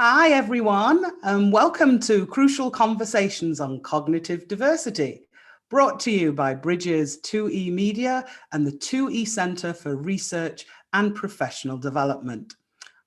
Hi, everyone, and welcome to Crucial Conversations on Cognitive Diversity, brought to you by Bridges 2E Media and the 2E Center for Research and Professional Development.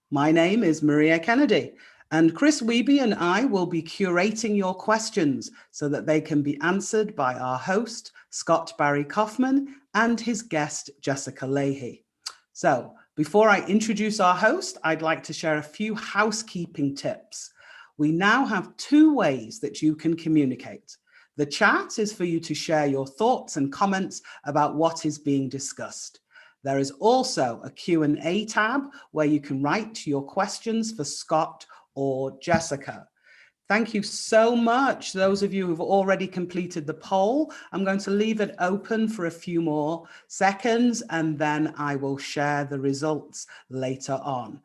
My name is Maria Kennedy, and Chris Wiebe and I will be curating your questions so that they can be answered by our host, Scott Barry Kaufman, and his guest, Jessica Lahey. So, before I introduce our host, I'd like to share a few housekeeping tips. We now have two ways that you can communicate. The chat is for you to share your thoughts and comments about what is being discussed. There is also a Q&A tab where you can write your questions for Scott or Jessica. Thank you so much, those of you who've already completed the poll. I'm going to leave it open for a few more seconds, and then I will share the results later on.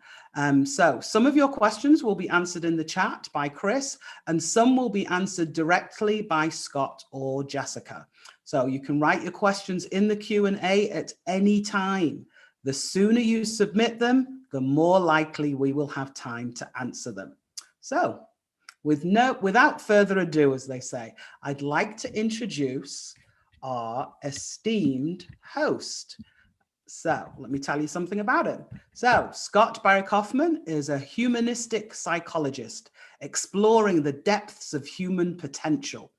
So some of your questions will be answered in the chat by Chris, and some will be answered directly by Scott or Jessica. So you can write your questions in the Q&A at any time. The sooner you submit them, the more likely we will have time to answer them. So, without further ado, as they say, I'd like to introduce our esteemed host. So let me tell you something about him. So Scott Barry Kaufman is a humanistic psychologist exploring the depths of human potential.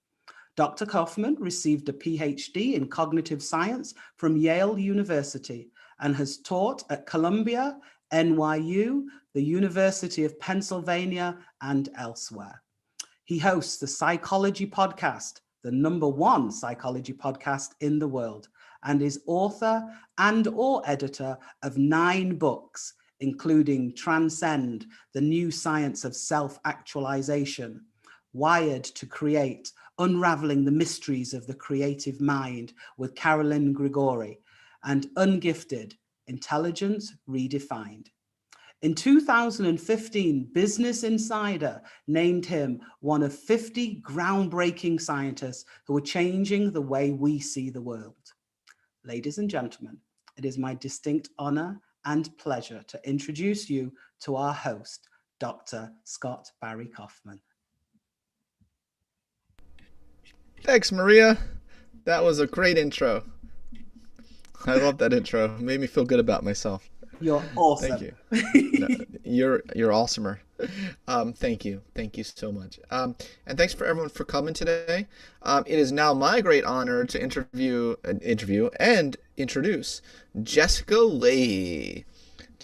Dr. Kaufman received a PhD in cognitive science from Yale University and has taught at Columbia, NYU, the University of Pennsylvania, and elsewhere. He hosts the Psychology Podcast, the #1 psychology podcast in the world, and is author and/or editor of 9 books, including Transcend, the New Science of Self-Actualization, Wired to Create, Unraveling the Mysteries of the Creative Mind with Carolyn Grigori, and Ungifted, Intelligence Redefined. In 2015, Business Insider named him one of 50 groundbreaking scientists who are changing the way we see the world. Ladies and gentlemen, it is my distinct honor and pleasure to introduce you to our host, Dr. Scott Barry Kaufman. Thanks, Maria. That was a great intro. I love that intro. It made me feel good about myself. You're awesome. Thank you. No, you're awesomer. Thank you so much. And thanks for everyone for coming today. It is now my great honor to interview and introduce Jessica Lahey.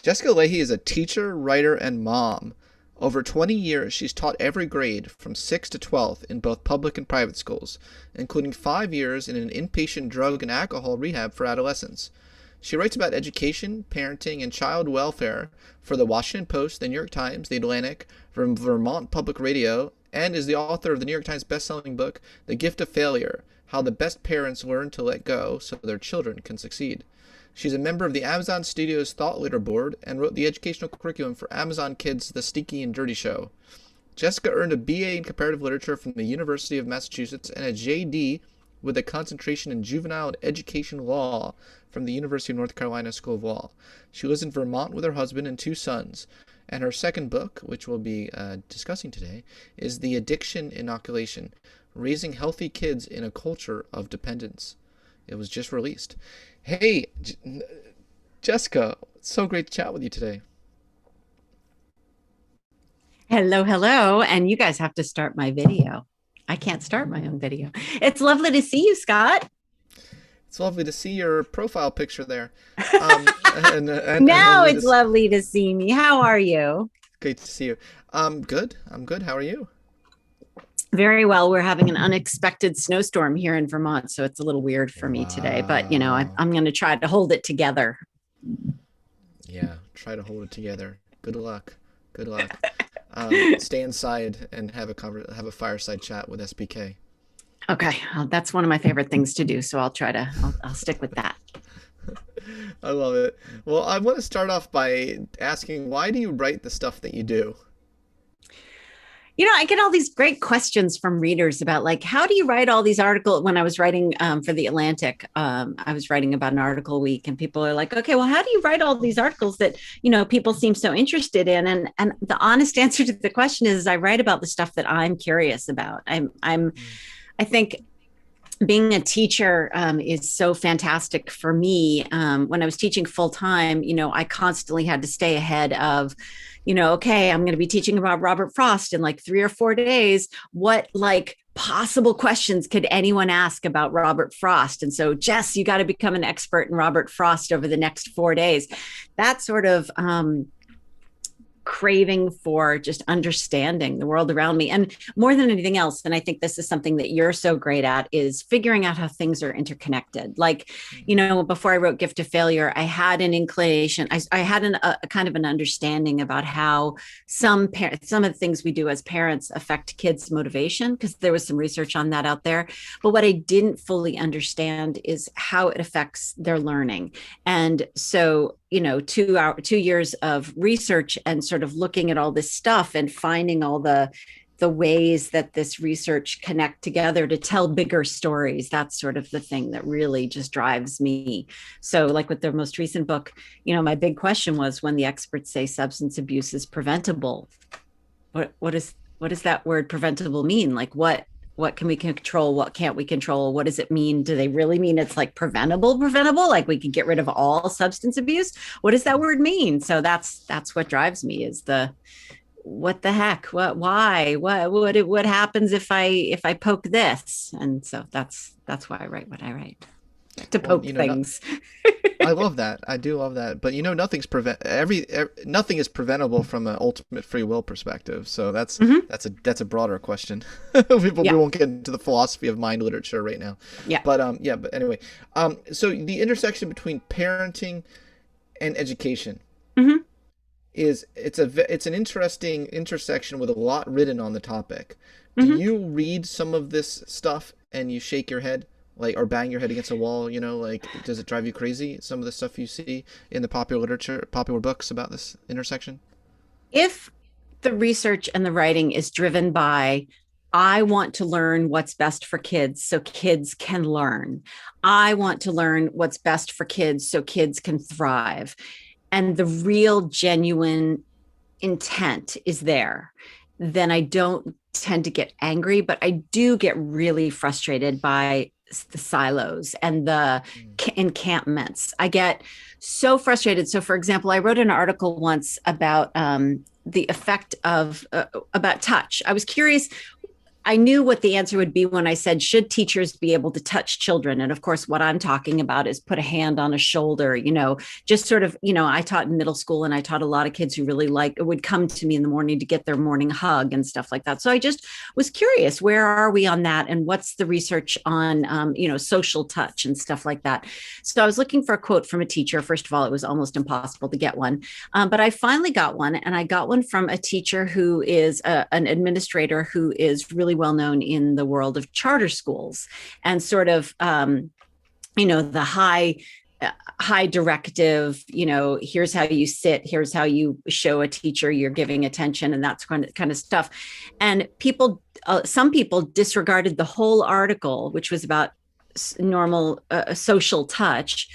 Jessica Lahey is a teacher, writer, and mom. Over 20 years, she's taught every grade from 6th to 12th in both public and private schools, including 5 years in an inpatient drug and alcohol rehab for adolescents. She writes about education, parenting, and child welfare for the Washington Post, the New York Times, the Atlantic, Vermont Public Radio, and is the author of the New York Times bestselling book, The Gift of Failure: How the Best Parents Learn to Let Go So Their Children Can Succeed. She's a member of the Amazon Studios Thought Leader Board and wrote the educational curriculum for Amazon Kids' The Stinky and Dirty Show. Jessica earned a BA in Comparative Literature from the University of Massachusetts and a JD with a concentration in juvenile and education law from the University of North Carolina School of Law. She lives in Vermont with her husband and 2 sons. And her second book, which we'll be discussing today, is The Addiction Inoculation: Raising Healthy Kids in a Culture of Dependence. It was just released. Hey, Jessica, it's so great to chat with you today. Hello. And you guys have to start my video. I can't start my own video. It's lovely to see you, Scott. It's lovely to see your profile picture there. Now it's lovely to see me. How are you? Great to see you. Good. I'm good. How are you? Very well. We're having an unexpected snowstorm here in Vermont, so it's a little weird for me today. But, you know, I'm going to try to hold it together. Yeah, try to hold it together. Good luck. Stay inside and have a fireside chat with SBK. Okay, that's one of my favorite things to do, so I'll stick with that. I love it. Well, I want to start off by asking, why do you write the stuff that you do? I get all these great questions from readers about like, how do you write all these articles? When I was writing for The Atlantic, I was writing about an article a week, and people are like, okay, well, how do you write all these articles that, people seem so interested in? And the honest answer to the question is I write about the stuff that I'm curious about. I think being a teacher is so fantastic for me. When I was teaching full time, I constantly had to stay ahead of, okay, I'm going to be teaching about Robert Frost in like 3 or 4 days. What like possible questions could anyone ask about Robert Frost? And so, Jess, you got to become an expert in Robert Frost over the next 4 days. That sort of craving for just understanding the world around me. And more than anything else, and I think this is something that you're so great at, is figuring out how things are interconnected. Like, before I wrote Gift of Failure, I had an inclination, I had a kind of an understanding about how some of the things we do as parents affect kids' motivation, because there was some research on that out there. But what I didn't fully understand is how it affects their learning. And so 2 years of research and sort of looking at all this stuff and finding all the ways that this research connect together to tell bigger stories. That's sort of the thing that really just drives me. So like with the most recent book, my big question was, when the experts say substance abuse is preventable, what does that word preventable mean? Like what can we control? What can't we control? What does it mean? Do they really mean it's like preventable? Like we could get rid of all substance abuse? What does that word mean? So that's what drives me, is what the heck? Why? What happens if I poke this? And so that's why I write what I write. To poke things. I love that. I do love that. But nothing is preventable from an ultimate free will perspective. So that's a broader question. We won't get into the philosophy of mind literature right now. Yeah. But anyway. So the intersection between parenting and education it's an interesting intersection with a lot written on the topic. Do you read some of this stuff and you shake your head? Like, or bang your head against a wall, like, does it drive you crazy, some of the stuff you see in the popular literature, popular books about this intersection? If the research and the writing is driven by, I want to learn what's best for kids so kids can learn. I want to learn what's best for kids so kids can thrive. And the real genuine intent is there, then I don't tend to get angry, but I do get really frustrated by the silos and the encampments. I get so frustrated. So for example, I wrote an article once about the effect of about touch. I was curious. I knew what the answer would be when I said, should teachers be able to touch children? And of course, what I'm talking about is put a hand on a shoulder, just sort of, I taught in middle school, and I taught a lot of kids who really would come to me in the morning to get their morning hug and stuff like that. So I just was curious, where are we on that? And what's the research on, social touch and stuff like that? So I was looking for a quote from a teacher. First of all, it was almost impossible to get one, but I finally got one, and I got one from a teacher who is an administrator who is really well known in the world of charter schools, and sort of, the high directive, here's how you sit, here's how you show a teacher you're giving attention, and that's kind of stuff. And some people disregarded the whole article, which was about normal social touch,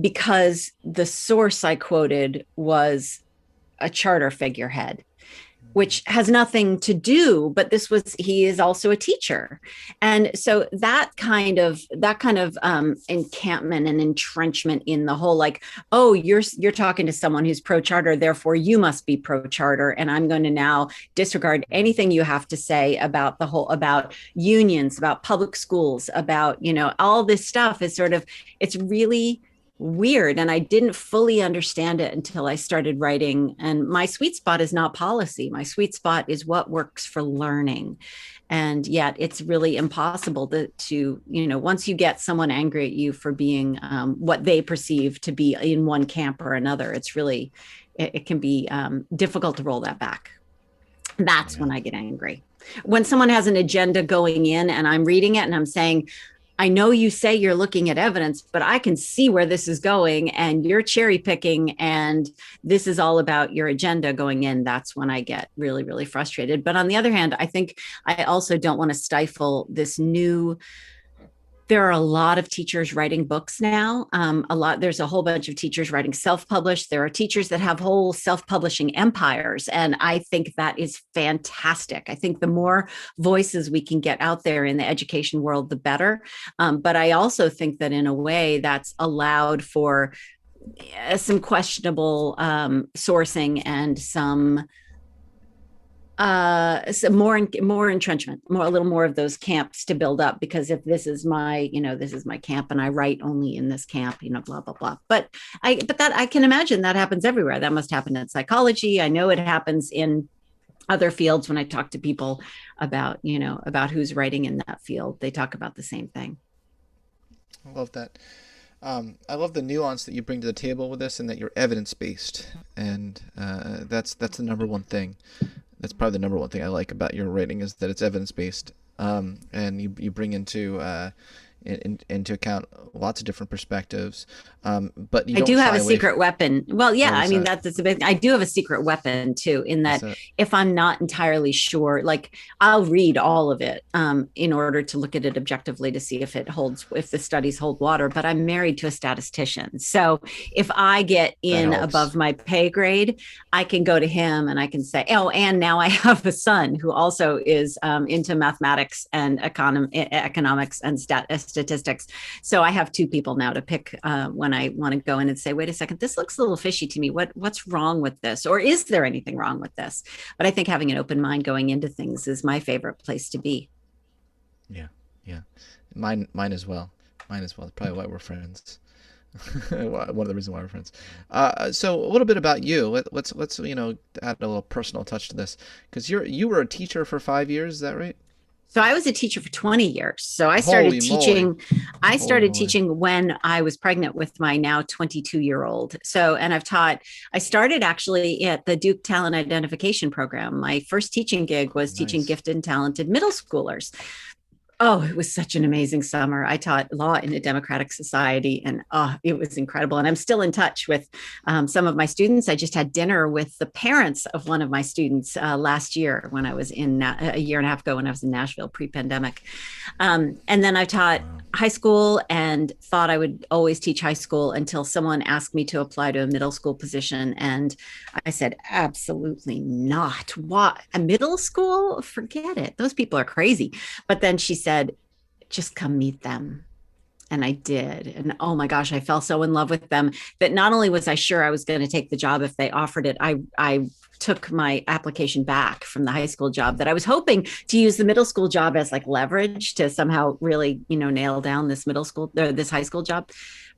because the source I quoted was a charter figurehead, which has nothing to do, but he is also a teacher. And so that kind of encampment and entrenchment in the whole, like, oh, you're talking to someone who's pro-charter, therefore you must be pro-charter. And I'm going to now disregard anything you have to say about about unions, about public schools, about, all this stuff is it's really weird. And I didn't fully understand it until I started writing. And my sweet spot is not policy. My sweet spot is what works for learning. And yet it's really impossible to once you get someone angry at you for being what they perceive to be in one camp or another, it can be difficult to roll that back. That's when I get angry. When someone has an agenda going in and I'm reading it and I'm saying, I know you say you're looking at evidence, but I can see where this is going and you're cherry picking and this is all about your agenda going in. That's when I get really, really frustrated. But on the other hand, I think I also don't want to stifle this new. There are a lot of teachers writing books now. There's a whole bunch of teachers writing self-published. There are teachers that have whole self-publishing empires. And I think that is fantastic. I think the more voices we can get out there in the education world, the better. But I also think that in a way that's allowed for some questionable sourcing and some more entrenchment, a little more of those camps to build up, because if this is my camp and I write only in this camp, blah, blah, blah. But that I can imagine that happens everywhere. That must happen in psychology. I know it happens in other fields. When I talk to people about who's writing in that field, they talk about the same thing. I love that. I love the nuance that you bring to the table with this, and that you're evidence-based. And that's the number one thing. That's probably the number one thing I like about your writing, is that it's evidence-based, and you bring into account lots of different perspectives. But you I do have a secret from... weapon. Well, yeah, I mean, that's a big, I do have a secret weapon too, in that if I'm not entirely sure, like I'll read all of it in order to look at it objectively to see if the studies hold water. But I'm married to a statistician. So if I get in above my pay grade, I can go to him and I can say, oh, and now I have a son who also is into mathematics and economics and statistics. So I have two people now to pick when I want to go in and say, wait a second, this looks a little fishy to me. What's wrong with this? Or is there anything wrong with this? But I think having an open mind going into things is my favorite place to be. Yeah. Mine as well. That's probably why we're friends. One of the reasons why we're friends. So a little bit about you. Let's add a little personal touch to this, because you were a teacher for 5 years. Is that right? So I was a teacher for 20 years. So I started teaching. I started teaching when I was pregnant with my now 22-year-old. So, and I started actually at the Duke Talent Identification Program. My first teaching gig was teaching gifted and talented middle schoolers. Oh, it was such an amazing summer. I taught law in a democratic society, and it was incredible. And I'm still in touch with some of my students. I just had dinner with the parents of one of my students last year when I was a year and a half ago when I was in Nashville pre-pandemic. And then I taught high school and thought I would always teach high school until someone asked me to apply to a middle school position. And I said, absolutely not. What? A middle school? Forget it. Those people are crazy. But then she said, just come meet them. And I did. And oh my gosh, I fell so in love with them that not only was I sure I was going to take the job if they offered it, I took my application back from the high school job that I was hoping to use the middle school job as like leverage to somehow really, nail down this this high school job.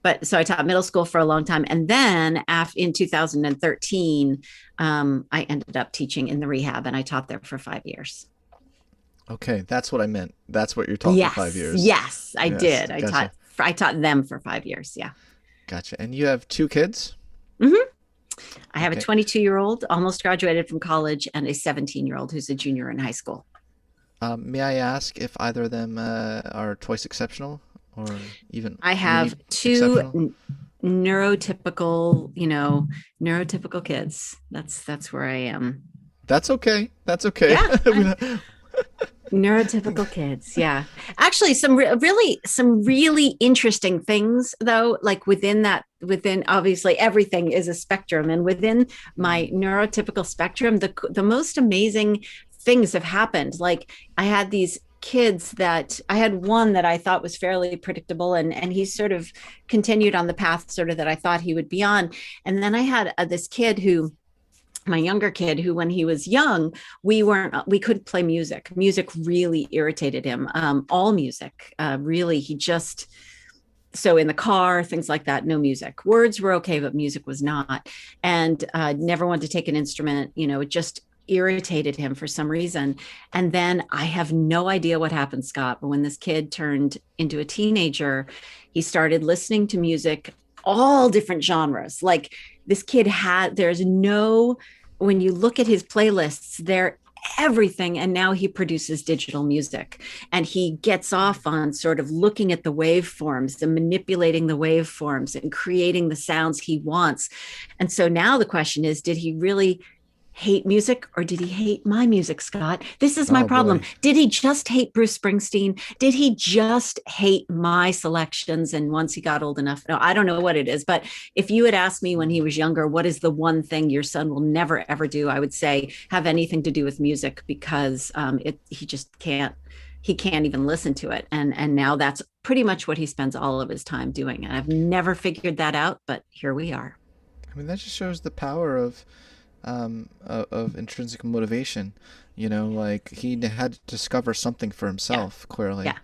But so I taught middle school for a long time. And then in 2013, I ended up teaching in the rehab, and I taught there for 5 years. Okay, that's what I meant. That's what you're talking for 5 years. Yes, I did. Gotcha. I taught them for 5 years. Yeah. Gotcha. And you have 2 kids? Mm-hmm. I have a 22-year-old, almost graduated from college, and a 17-year-old who's a junior in high school. May I ask if either of them are twice exceptional, or even? I have 2 neurotypical kids. That's where I am. That's okay. Yeah. Neurotypical kids. Yeah. Actually, some really interesting things though, like within obviously everything is a spectrum, and within my neurotypical spectrum, the most amazing things have happened. Like I had these kids that I had one that I thought was fairly predictable, and he sort of continued on the path sort of that I thought he would be on. And then I had this kid my younger kid who, when he was young, we couldn't play music. Music really irritated him. All music, really, so in the car, things like that, no music. Words were okay, but music was not. And never wanted to take an instrument, it just irritated him for some reason. And then I have no idea what happened, Scott, but when this kid turned into a teenager, he started listening to music, all different genres. Like this kid when you look at his playlists, they're everything. And now he produces digital music, and he gets off on sort of looking at the waveforms and manipulating the waveforms and creating the sounds he wants. And so now the question is, did he really hate music, or did he hate my music, Scott? This is my problem. Boy. Did he just hate Bruce Springsteen? Did he just hate my selections? And once he got old enough, no, I don't know what it is. But if you had asked me when he was younger, what is the one thing your son will never, ever do? I would say have anything to do with music, because he just can't. He can't even listen to it. And now that's pretty much what he spends all of his time doing. And I've never figured that out, but here we are. I mean, that just shows the power of intrinsic motivation. Like he had to discover something for himself, clearly. Yeah.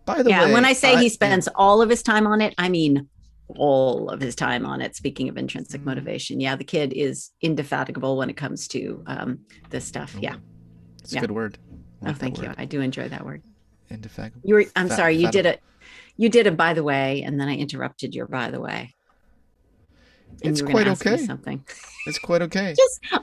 By the way, when I say he spends all of his time on it, I mean all of his time on it. Speaking of intrinsic motivation, the kid is indefatigable when it comes to this stuff. Yeah. It's a good word. Thank you. I do enjoy that word. Indefatigable. I'm sorry, you did it by the way, and then I interrupted your by the way. It's quite okay. Something. It's quite okay.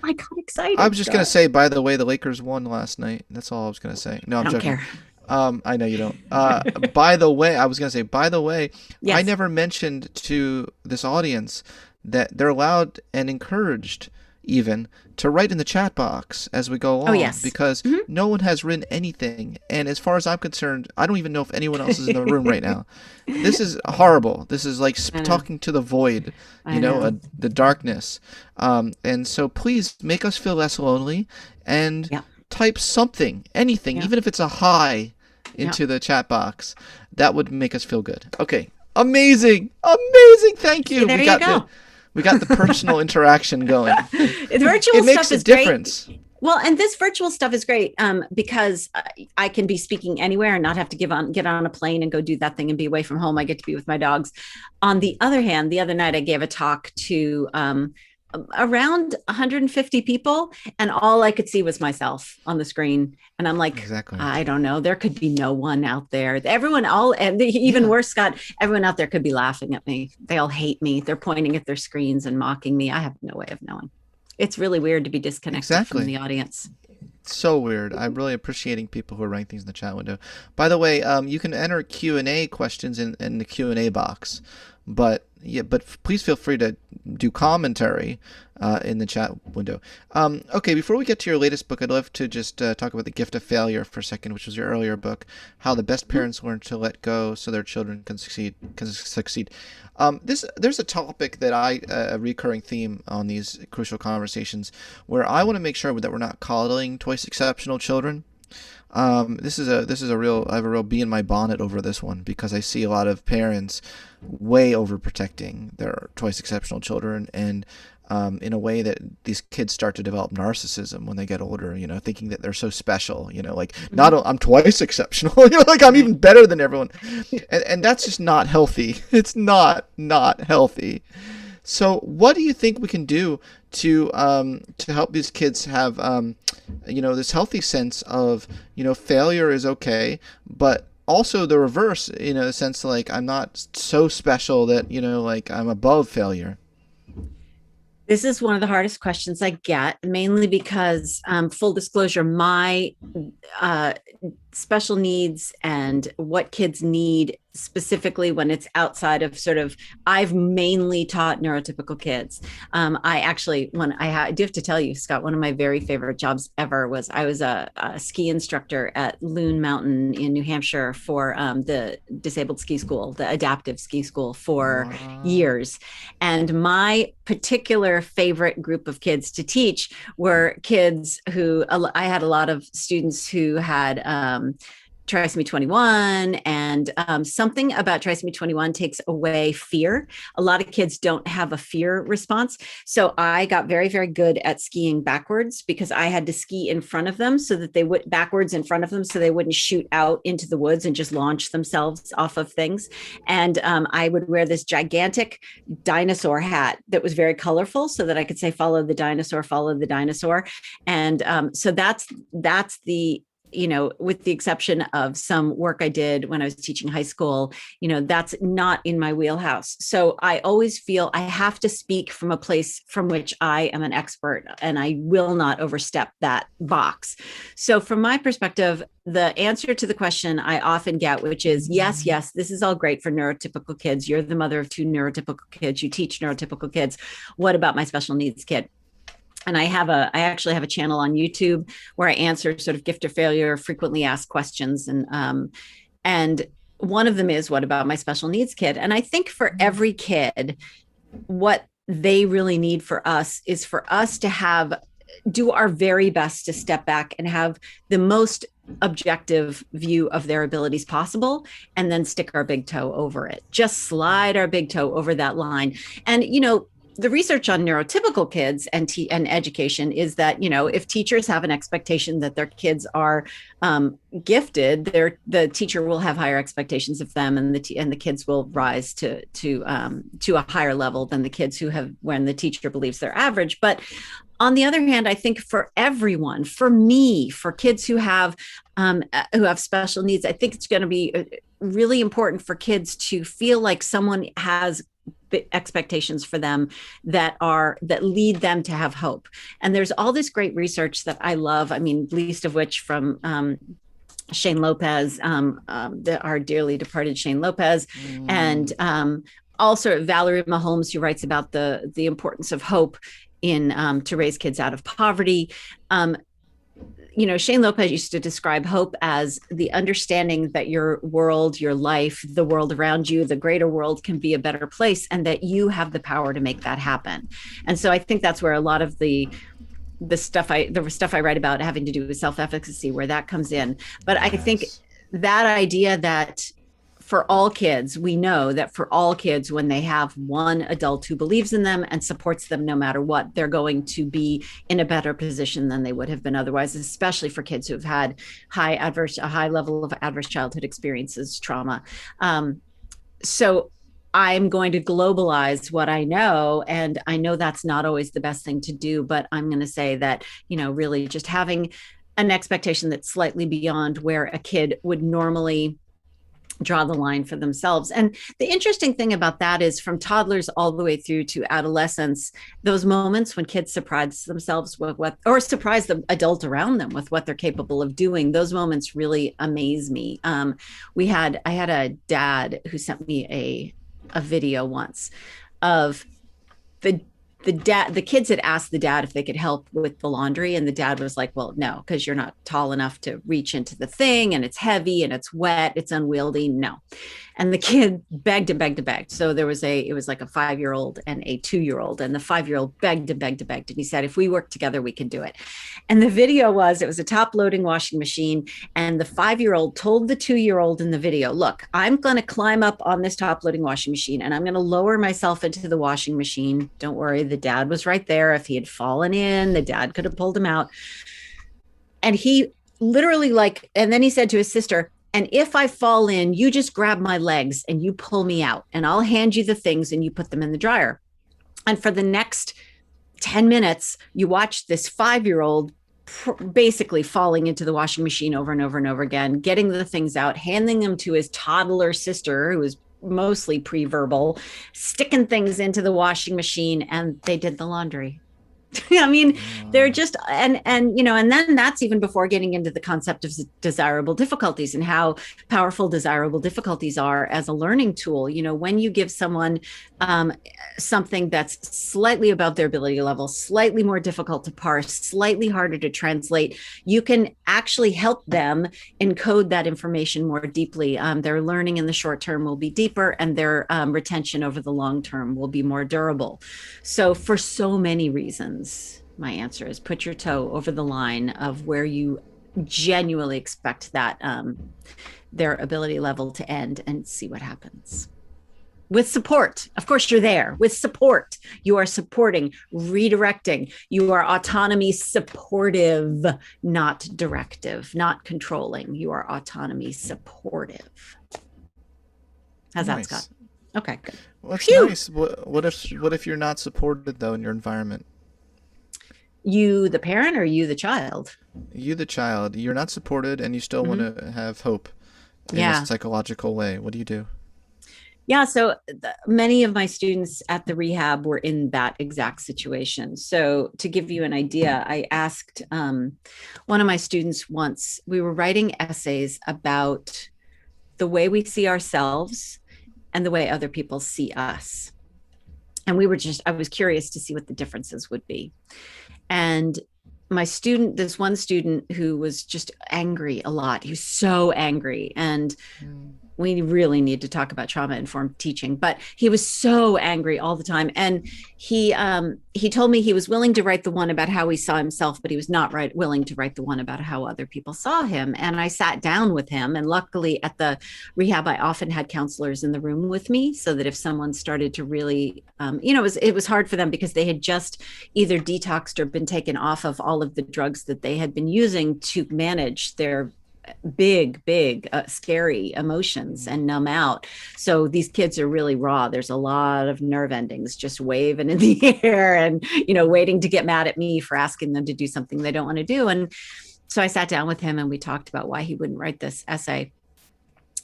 I got excited. I was just going to say, by the way, the Lakers won last night. That's all I was going to say. No, I'm joking. Care. I know you don't. By the way, I was going to say, yes. I never mentioned to this audience that they're allowed and encouraged even to write in the chat box as we go along. Oh, yes. Because no one has written anything. And as far as I'm concerned, I don't even know if anyone else is in the room right now. This is horrible. This is like talking to the void, the darkness. And so please make us feel less lonely and type something, anything, even if it's a hi into the chat box. That would make us feel good. Okay. Amazing. Thank you. There you go. We got the personal interaction going. The virtual stuff is difference. Great. Well, and this virtual stuff is great because I can be speaking anywhere and not have to get on a plane and go do that thing and be away from home. I get to be with my dogs. On the other hand, the other night I gave a talk to around 150 people, and all I could see was myself on the screen. And I'm like, exactly. I don't know. There could be no one out there. Everyone, even worse, Scott, everyone out there could be laughing at me. They all hate me. They're pointing at their screens and mocking me. I have no way of knowing. It's really weird to be disconnected from the audience. So weird. I'm really appreciating people who are writing things in the chat window. By the way, you can enter Q&A questions in the Q&A box. But please feel free to do commentary in the chat window. Okay, before we get to your latest book, I'd love to just talk about The Gift of Failure for a second, which was your earlier book, how the best parents learn to let go so their children can succeed. There's a topic that a recurring theme on these crucial conversations where I want to make sure that we're not coddling twice exceptional children. This is a real, I have a real bee in my bonnet over this one, because I see a lot of parents way overprotecting their twice exceptional children, and in a way that these kids start to develop narcissism when they get older, thinking that they're so special, like I'm twice exceptional, like I'm even better than everyone. And that's just not healthy. It's not healthy. So what do you think we can do to help these kids have, this healthy sense of, failure is okay, but also the reverse, in a sense, like I'm not so special that, like I'm above failure? This is one of the hardest questions I get, mainly because, full disclosure, my special needs and what kids need specifically when it's outside of I've mainly taught neurotypical kids. I do have to tell you, Scott, one of my very favorite jobs ever was I was a ski instructor at Loon Mountain in New Hampshire for the disabled ski school, the adaptive ski school for years. And my particular favorite group of kids to teach were kids who, I had a lot of students who had trisomy 21, and something about trisomy 21 takes away fear. A lot of kids don't have a fear response. So I got very, very good at skiing backwards, because I had to ski in front of them so that they would backwards in front of them, so they wouldn't shoot out into the woods and just launch themselves off of things. And I would wear this gigantic dinosaur hat that was very colorful, so that I could say, follow the dinosaur, follow the dinosaur. And so that's the with the exception of some work I did when I was teaching high school, that's not in my wheelhouse. So I always feel I have to speak from a place from which I am an expert, and I will not overstep that box. So from my perspective, the answer to the question I often get, which is yes, this is all great for neurotypical kids. You're the mother of 2 neurotypical kids. You teach neurotypical kids. What about my special needs kid? And I actually have a channel on YouTube where I answer sort of gift or failure, frequently asked questions. And one of them is, what about my special needs kid? And I think for every kid, what they really need for us is for us to do our very best to step back and have the most objective view of their abilities possible, and then stick our big toe over it. Just slide our big toe over that line. And, the research on neurotypical kids and education is that, if teachers have an expectation that their kids are gifted, the teacher will have higher expectations of them, and the kids will rise to a higher level than the kids when the teacher believes they're average. But on the other hand, I think for everyone, for me, for kids who have special needs, I think it's going to be really important for kids to feel like someone has expectations for them that lead them to have hope. And there's all this great research that I love. I mean, least of which from Shane Lopez, our dearly departed Shane Lopez, and also Valerie Maholmes, who writes about the importance of hope to raise kids out of poverty. Shane Lopez used to describe hope as the understanding that your world, your life, the world around you, the greater world can be a better place, and that you have the power to make that happen. And so I think that's where a lot of the stuff I write about having to do with self-efficacy, where that comes in. But I think that idea that for all kids, we know that for all kids, when they have one adult who believes in them and supports them no matter what, they're going to be in a better position than they would have been otherwise, especially for kids who have had a high level of adverse childhood experiences, trauma. So I'm going to globalize what I know, and I know that's not always the best thing to do, but I'm going to say that, really just having an expectation that's slightly beyond where a kid would normally draw the line for themselves. And the interesting thing about that is, from toddlers all the way through to adolescence, those moments when kids surprise themselves or surprise the adult around them with what they're capable of doing, those moments really amaze me. I had a dad who sent me a video once of the kids had asked the dad if they could help with the laundry, and the dad was like, well, no, because you're not tall enough to reach into the thing, and it's heavy and it's wet, it's unwieldy. No. And the kid begged and begged and begged. So it was like a 5-year-old and a 2-year-old, and the 5-year-old begged and begged and begged. And he said, if we work together, we can do it. And the video it was a top loading washing machine. And the 5-year-old told the 2-year-old in the video, look, I'm going to climb up on this top loading washing machine, and I'm going to lower myself into the washing machine. Don't worry. The dad was right there. If he had fallen in, the dad could have pulled him out. And he literally and then he said to his sister, and if I fall in, you just grab my legs and you pull me out, and I'll hand you the things and you put them in the dryer. And for the next 10 minutes, you watch this 5-year-old basically falling into the washing machine over and over and over again, getting the things out, handing them to his toddler sister, who was mostly pre-verbal, sticking things into the washing machine, and they did the laundry. I mean, they're just, and then that's even before getting into the concept of desirable difficulties and how powerful desirable difficulties are as a learning tool. When you give someone something that's slightly above their ability level, slightly more difficult to parse, slightly harder to translate, you can actually help them encode that information more deeply. Their learning in the short term will be deeper, and their retention over the long term will be more durable. So for so many reasons, my answer is put your toe over the line of where you genuinely expect that their ability level to end, and see what happens. With support. Of course, you're there. With support, you are supporting, redirecting. You are autonomy supportive, not directive, not controlling. You are autonomy supportive. How's that, Scott? Okay, good. Well, that's nice. What if you're not supported though in your environment? You, the parent, or you, the child? You, the child, you're not supported and you still want to have hope in a psychological way. What do you do? Yeah, so many of my students at the rehab were in that exact situation. So to give you an idea, I asked one of my students once, we were writing essays about the way we see ourselves and the way other people see us. And I was curious to see what the differences would be. And this one student who was just angry a lot, he was so angry. And we really need to talk about trauma-informed teaching, but he was so angry all the time. And he told me he was willing to write the one about how he saw himself, but he was not willing to write the one about how other people saw him. And I sat down with him, and luckily at the rehab, I often had counselors in the room with me, so that if someone started to really, it was hard for them because they had just either detoxed or been taken off of all of the drugs that they had been using to manage their big, scary emotions and numb out. So these kids are really raw. There's a lot of nerve endings just waving in the air and, waiting to get mad at me for asking them to do something they don't want to do. And so I sat down with him and we talked about why he wouldn't write this essay.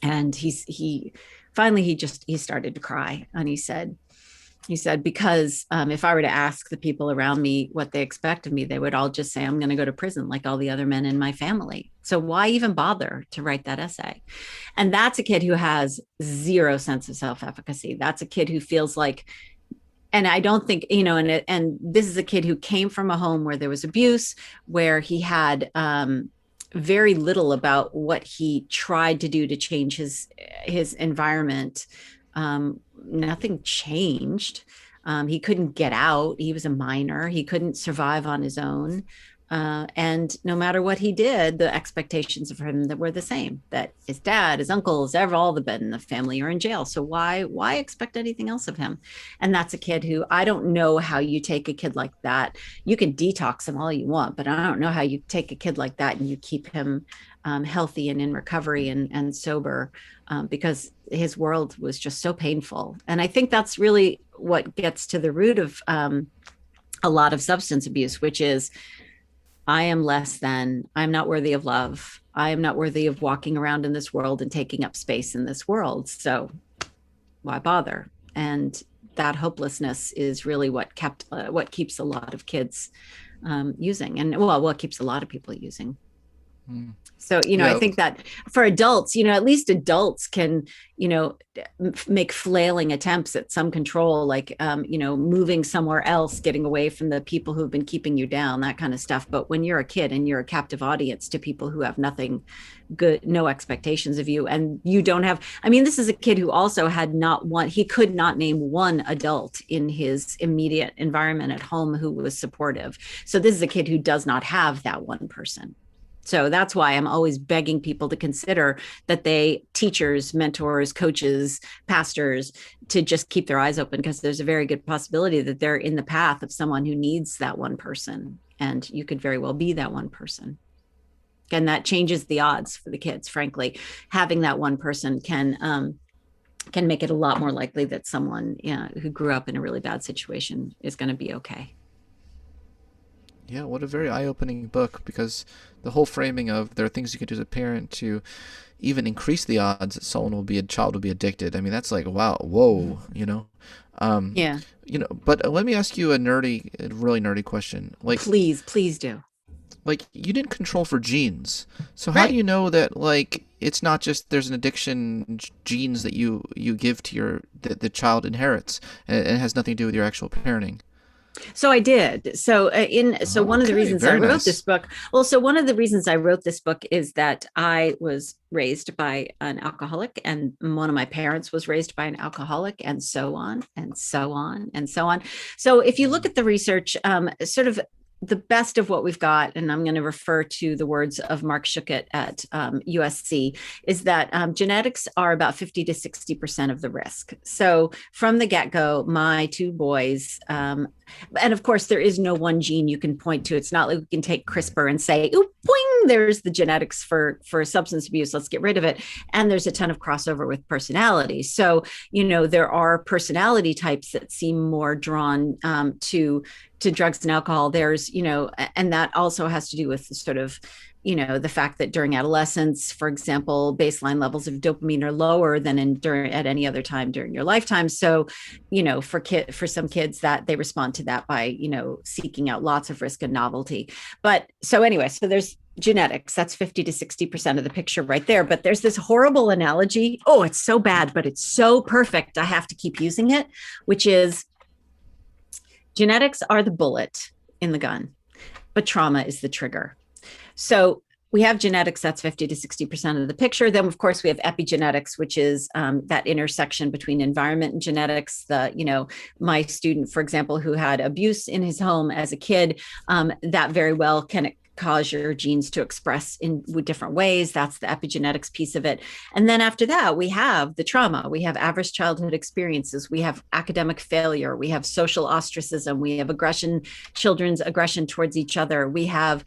And he finally started to cry. And he said, because if I were to ask the people around me what they expect of me, they would all just say, I'm going to go to prison like all the other men in my family. So why even bother to write that essay? And that's a kid who has zero sense of self-efficacy. That's a kid who feels like, and I don't think, and this is a kid who came from a home where there was abuse, where he had very little about what he tried to do to change his environment. Nothing changed. He couldn't get out. He was a minor. He couldn't survive on his own. And no matter what he did, the expectations of him that were the same, that his dad, his uncles, all the men in the family are in jail. So why expect anything else of him? And that's a kid who, I don't know how you take a kid like that. You can detox him all you want, but I don't know how you take a kid like that and you keep him healthy and in recovery and sober, because his world was just so painful. And I think that's really what gets to the root of a lot of substance abuse, which is, I am less than, I'm not worthy of love. I am not worthy of walking around in this world and taking up space in this world. So why bother? And that hopelessness is really what keeps a lot of kids using, and what keeps a lot of people using. So, I think that for adults, at least adults can, make flailing attempts at some control, like, moving somewhere else, getting away from the people who've been keeping you down, that kind of stuff. But when you're a kid and you're a captive audience to people who have nothing good, no expectations of you, and you don't have, this is a kid who also he could not name one adult in his immediate environment at home who was supportive. So this is a kid who does not have that one person. So that's why I'm always begging people to consider that teachers, mentors, coaches, pastors, to just keep their eyes open, because there's a very good possibility that they're in the path of someone who needs that one person. And you could very well be that one person. And that changes the odds for the kids, frankly. Having that one person can make it a lot more likely that someone who grew up in a really bad situation is going to be okay. Yeah, what a very eye-opening book, because the whole framing of there are things you can do as a parent to even increase the odds that a child will be addicted. That's like, wow, whoa, Yeah. But let me ask you a really nerdy question. Like, please do. Like, you didn't control for genes. So how do you know that, like, it's not just there's an addiction genes that you give to the child inherits, and it has nothing to do with your actual parenting? So I did. So one of the reasons I wrote this book, one of the reasons I wrote this book is that I was raised by an alcoholic, and one of my parents was raised by an alcoholic, and so on and so on and so on. So if you look at the research, sort of the best of what we've got, and I'm going to refer to the words of Mark Schuckett at USC, is that genetics are about 50 to 60% of the risk. So from the get-go, my two boys, and of course, there is no one gene you can point to. It's not like we can take CRISPR and say, "Ooh, boing, there's the genetics for substance abuse. Let's get rid of it." And there's a ton of crossover with personality. So, there are personality types that seem more drawn to to drugs and alcohol, there's, and that also has to do with sort of, the fact that during adolescence, for example, baseline levels of dopamine are lower than at any other time during your lifetime. So, for some kids that they respond to that by, seeking out lots of risk and novelty. But so anyway, so there's genetics. That's 50 to 60% of the picture right there. But there's this horrible analogy. Oh, it's so bad, but it's so perfect. I have to keep using it, which is genetics are the bullet in the gun, but trauma is the trigger. So we have genetics, that's 50 to 60% of the picture. Then, of course, we have epigenetics, which is that intersection between environment and genetics. My student, for example, who had abuse in his home as a kid, that very well can cause your genes to express in different ways. That's the epigenetics piece of it. And then after that, we have the trauma. We have adverse childhood experiences. We have academic failure. We have social ostracism. We have children's aggression towards each other. We have,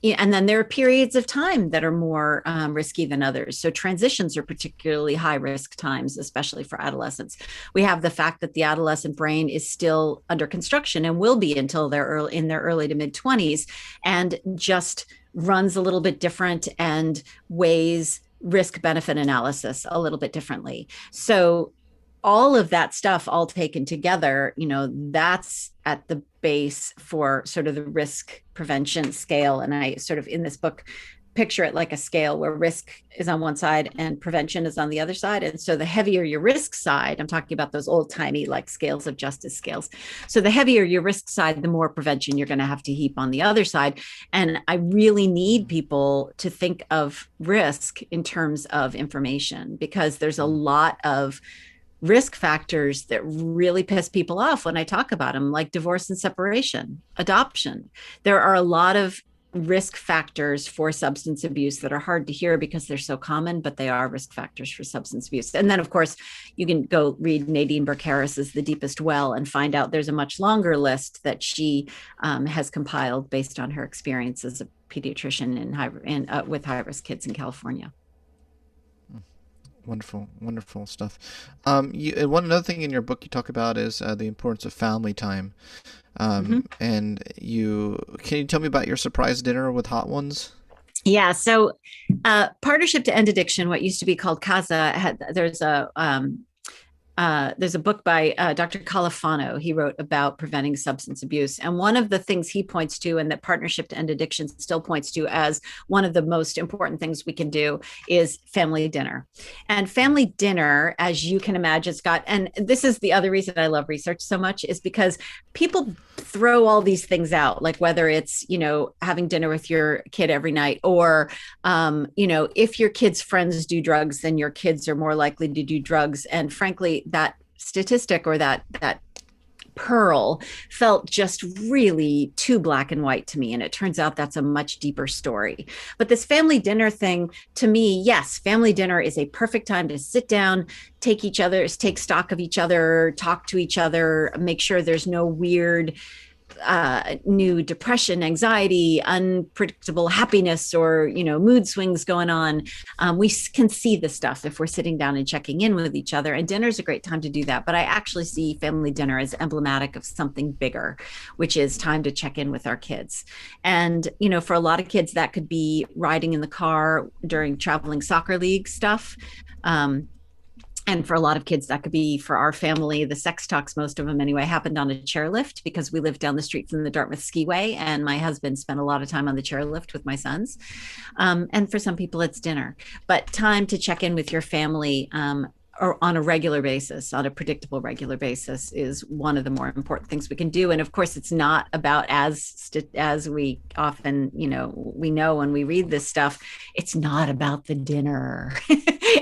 and then there are periods of time that are more risky than others. So transitions are particularly high risk times, especially for adolescents. We have the fact that the adolescent brain is still under construction and will be until they're in their early to mid 20s, and just runs a little bit different and weighs risk benefit analysis a little bit differently. So all of that stuff all taken together, that's at the base for sort of the risk prevention scale. And I sort of in this book picture it like a scale where risk is on one side and prevention is on the other side. And so the heavier your risk side, I'm talking about those old timey like scales of justice scales. So the heavier your risk side, the more prevention you're going to have to heap on the other side. And I really need people to think of risk in terms of information, because there's a lot of risk factors that really piss people off when I talk about them, like divorce and separation, adoption. There are a lot of risk factors for substance abuse that are hard to hear because they're so common, but they are risk factors for substance abuse. And then, of course, you can go read Nadine Burke-Harris's The Deepest Well and find out there's a much longer list that she has compiled based on her experience as a pediatrician with high-risk kids in California. Wonderful stuff. Another thing in your book you talk about is the importance of family time. And can you tell me about your surprise dinner with Hot Ones? Yeah. So Partnership to End Addiction, what used to be called CASA, there's a book by Dr. Califano. He wrote about preventing substance abuse. And one of the things he points to, and that Partnership to End Addiction still points to as one of the most important things we can do, is family dinner. And family dinner, as you can imagine, Scott, and this is the other reason I love research so much, is because people throw all these things out, like whether it's, having dinner with your kid every night, or, if your kid's friends do drugs, then your kids are more likely to do drugs. And frankly, that statistic or that pearl felt just really too black and white to me. And it turns out that's a much deeper story. But this family dinner thing, to me, yes, family dinner is a perfect time to sit down, take stock of each other, talk to each other, make sure there's no weird new depression, anxiety, unpredictable happiness, or, mood swings going on. We can see the stuff if we're sitting down and checking in with each other, and dinner is a great time to do that. But I actually see family dinner as emblematic of something bigger, which is time to check in with our kids. And, for a lot of kids, that could be riding in the car during traveling soccer league stuff. And for a lot of kids, that could be, for our family, the sex talks, most of them anyway, happened on a chairlift because we lived down the street from the Dartmouth Skiway, and my husband spent a lot of time on the chairlift with my sons. And for some people, it's dinner. But time to check in with your family or on a regular basis, on a predictable regular basis, is one of the more important things we can do. And of course, it's not about, as we often, we know when we read this stuff, it's not about the dinner.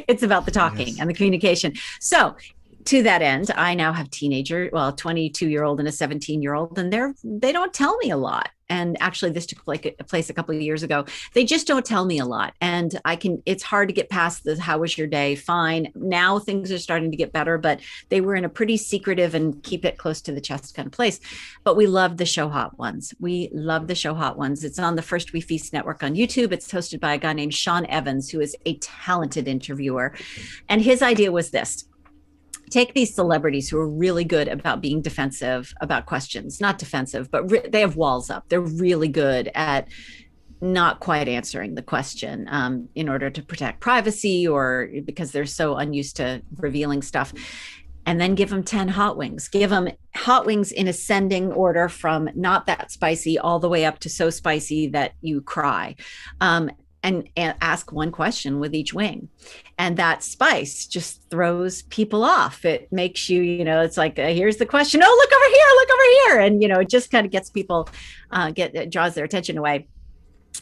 It's about the talking and the communication. So to that end, I now have a 22-year-old and a 17-year-old, and they don't tell me a lot. And actually, this took place a couple of years ago. They just don't tell me a lot. And it's hard to get past the, how was your day? Fine. Now things are starting to get better, but they were in a pretty secretive and keep it close to the chest kind of place. But we love the show Hot Ones. It's on the First We Feast network on YouTube. It's hosted by a guy named Sean Evans, who is a talented interviewer. And his idea was this: take these celebrities who are really good about being defensive about questions, not defensive, but they have walls up. They're really good at not quite answering the question in order to protect privacy or because they're so unused to revealing stuff. And then give them 10 hot wings. Give them hot wings in ascending order from not that spicy all the way up to so spicy that you cry. And ask one question with each wing. And that spice just throws people off. It makes you, it's like, here's the question. Oh, look over here. And, it just kind of gets people, draws their attention away.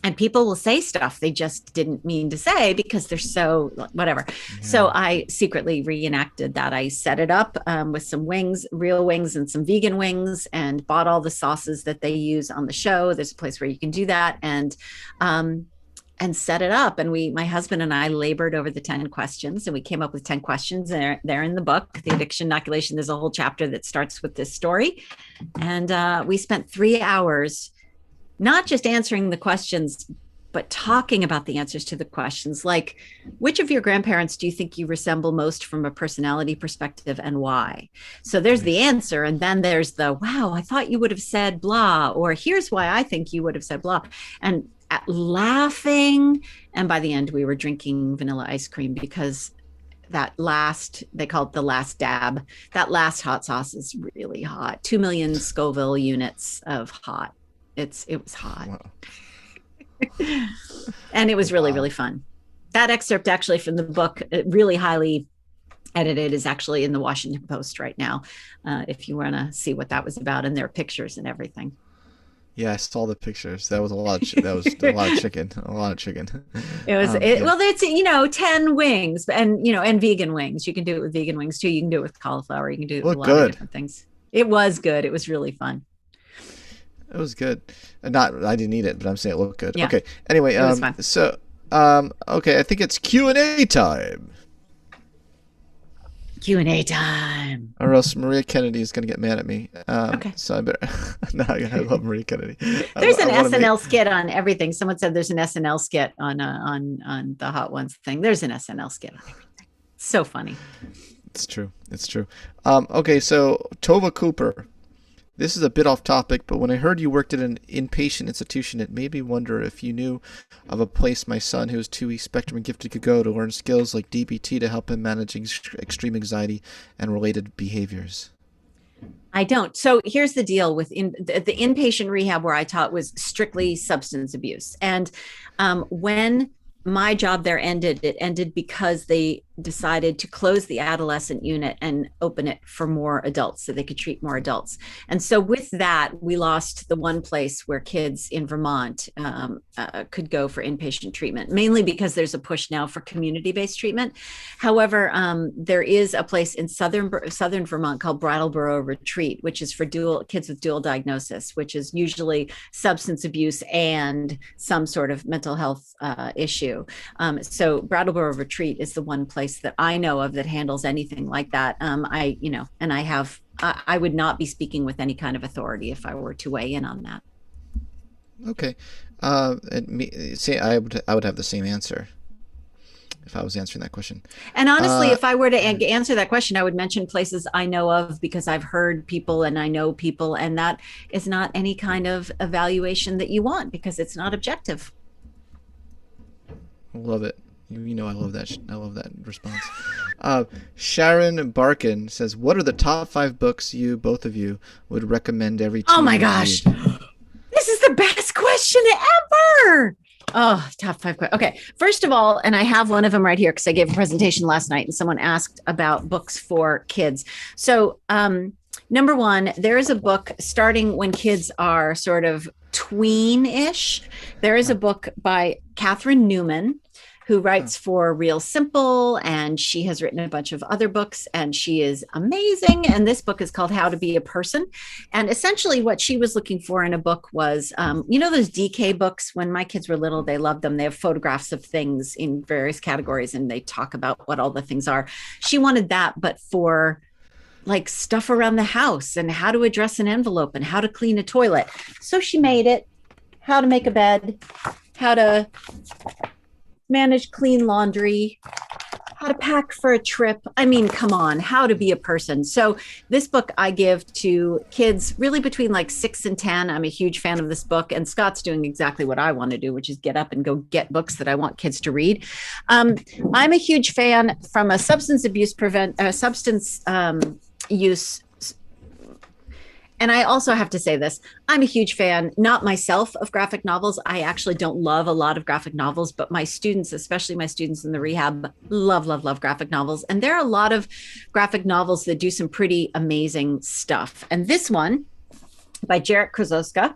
And people will say stuff they just didn't mean to say because they're so whatever. Yeah. So I secretly reenacted that. I set it up with some wings, real wings and some vegan wings, and bought all the sauces that they use on the show. There's a place where you can do that. And set it up. And my husband and I labored over the 10 questions, and we came up with 10 questions. They're in the book, The Addiction Inoculation. There's a whole chapter that starts with this story. And we spent 3 hours not just answering the questions, but talking about the answers to the questions. Like, which of your grandparents do you think you resemble most from a personality perspective, and why? So there's the answer. And then there's the, wow, I thought you would have said blah, or here's why I think you would have said blah. And laughing. And by the end, we were drinking vanilla ice cream because they call it the last dab. That last hot sauce is really hot. 2 million Scoville units of hot. It was hot. Wow. And it was really, really fun. That excerpt actually from the book, really highly edited, is actually in the Washington Post right now. If you want to see what that was about, and there are pictures and everything. Yeah, I saw the pictures. That was a lot of chicken. It was, well, it's 10 wings and vegan wings. You can do it with vegan wings too. You can do it with cauliflower. You can do it with a lot of different things. It was good. It was really fun. It was good. I didn't eat it, but I'm saying it looked good. Yeah. Okay. Anyway, it was fun. So okay, I think it's Q&A time. Q&A time. Or else Maria Kennedy is going to get mad at me. Okay. So I better. No, I love Maria Kennedy. There's an SNL skit on everything. Someone said there's an SNL skit on the Hot Ones thing. There's an SNL skit on everything. So funny. It's true. Okay, so Tova Cooper. This is a bit off topic, but when I heard you worked at an inpatient institution, it made me wonder if you knew of a place my son, who is 2E spectrum and gifted, could go to learn skills like DBT to help him manage extreme anxiety and related behaviors. I don't. So here's the deal with the inpatient rehab where I taught was strictly substance abuse. And when my job there ended, it ended because they decided to close the adolescent unit and open it for more adults so they could treat more adults. And so with that, we lost the one place where kids in Vermont could go for inpatient treatment, mainly because there's a push now for community-based treatment. However, there is a place in southern Vermont called Brattleboro Retreat, which is for kids with dual diagnosis, which is usually substance abuse and some sort of mental health issue. So Brattleboro Retreat is the one place that I know of that handles anything like that. I would not be speaking with any kind of authority if I were to weigh in on that. Okay. I would have the same answer if I was answering that question. And honestly, if I were to answer that question, I would mention places I know of because I've heard people and I know people, and that is not any kind of evaluation that you want because it's not objective. Love it. I love that. I love that response. Sharon Barkin says, "What are the top 5 books both of you, would recommend every?" Oh my gosh, this is the best question ever. Oh, top 5 questions. Okay, first of all, and I have one of them right here because I gave a presentation last night and someone asked about books for kids. So, number 1, there is a book starting when kids are sort of tween-ish. There is a book by Catherine Newman, who writes for Real Simple, and she has written a bunch of other books, and she is amazing. And this book is called How to Be a Person. And essentially what she was looking for in a book was, those DK books, when my kids were little, they loved them. They have photographs of things in various categories, and they talk about what all the things are. She wanted that, but for like stuff around the house and how to address an envelope and how to clean a toilet. So she made it, how to make a bed, how to manage clean laundry, how to pack for a trip. I mean, come on, how to be a person. So this book I give to kids really between like 6 and 10. I'm a huge fan of this book, and Scott's doing exactly what I want to do, which is get up and go get books that I want kids to read. I'm a huge fan from a substance use. And I also have to say this, I'm a huge fan, not myself, of graphic novels. I actually don't love a lot of graphic novels, but my students, especially my students in the rehab, love graphic novels. And there are a lot of graphic novels that do some pretty amazing stuff. And this one by Jarrett Krozowska,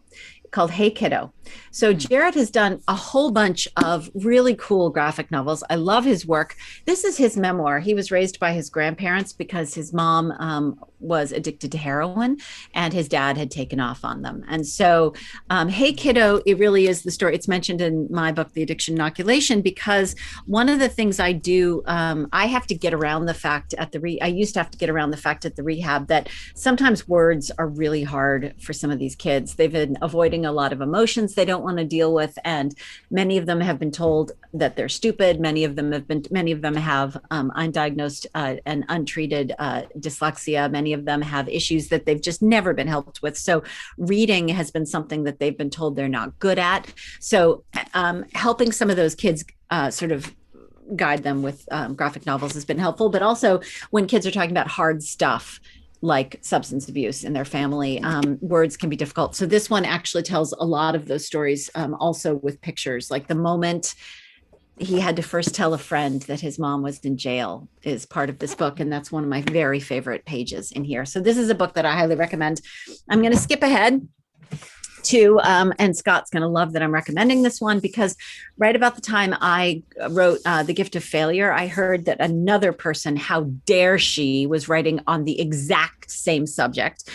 called Hey Kiddo. So Jarrett has done a whole bunch of really cool graphic novels. I love his work. This is his memoir. He was raised by his grandparents because his mom was addicted to heroin and his dad had taken off on them. And so Hey Kiddo, it really is the story. It's mentioned in my book, The Addiction Inoculation, because one of the things I do, I have to get around the fact I used to have to get around the fact at the rehab that sometimes words are really hard for some of these kids. They've been avoiding a lot of emotions they don't want to deal with, and many of them have been told that they're stupid. Many of them have undiagnosed and untreated dyslexia. Many of them have issues that they've just never been helped with. So reading has been something that they've been told they're not good at. So helping some of those kids sort of guide them with graphic novels has been helpful. But also when kids are talking about hard stuff, like substance abuse in their family, words can be difficult. So this one actually tells a lot of those stories, also with pictures. Like the moment he had to first tell a friend that his mom was in jail is part of this book. And that's one of my very favorite pages in here. So this is a book that I highly recommend. I'm going to skip ahead to, and Scott's going to love that I'm recommending this one, because right about the time I wrote The Gift of Failure, I heard that another person, how dare she, was writing on the exact same subject.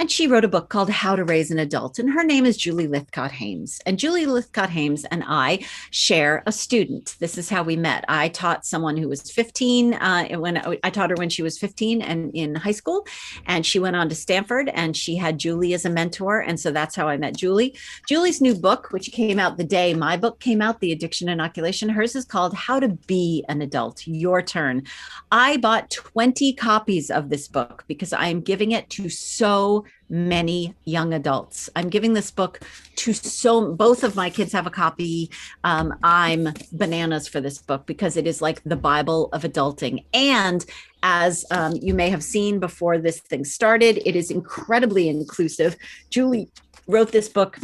And she wrote a book called How to Raise an Adult. And her name is Julie Lythcott-Haims. And Julie Lythcott-Haims and I share a student. This is how we met. I taught someone who was 15 I taught her when she was 15 and in high school. And she went on to Stanford and she had Julie as a mentor. And so that's how I met Julie. Julie's new book, which came out the day my book came out, The Addiction Inoculation, hers is called How to Be an Adult, Your Turn. I bought 20 copies of this book because I am giving it to so many young adults. I'm giving this book to both of my kids have a copy. I'm bananas for this book because it is like the Bible of adulting. And as you may have seen before this thing started, it is incredibly inclusive. Julie wrote this book,